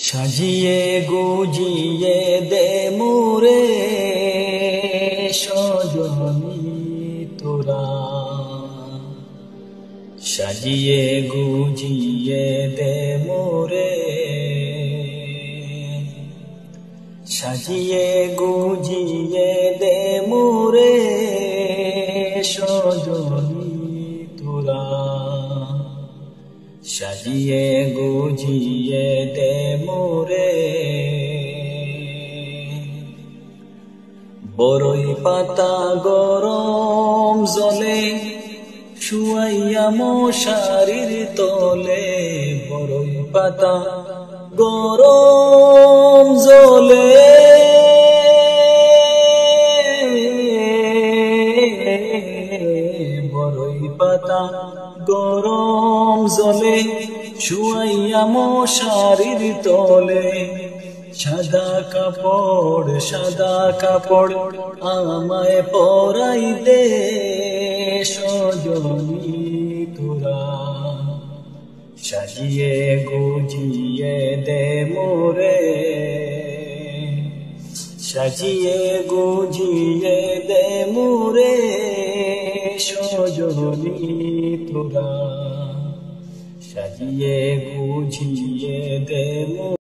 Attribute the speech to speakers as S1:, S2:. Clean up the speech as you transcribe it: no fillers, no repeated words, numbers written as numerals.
S1: সাজিয়ে গুজিয়ে দে মোরে সজনী তোরা, সাজিয়ে গুজিয়ে দে মোরে, সাজিয়ে গুজিয়ে দে মোরে সজনী তোরা, সাজিয়ে গুজিয়ে দে মোরে। বরই পাতা গরম জলে শুয়াইয়া মশারির তলে, বরই পাতা গরম জলে বরই পাতা গরম জলে শুয়াইয়া মশারির তলে, সাদা কাপড় আমায় পরাই দে সজনী তোরা, সাজিয়ে গুজিয়ে দে মোরে, সাজিয়ে গুজিয়ে দে মোরে সজনী তোরা, সাজিয়ে গুজিয়ে দে মোরে।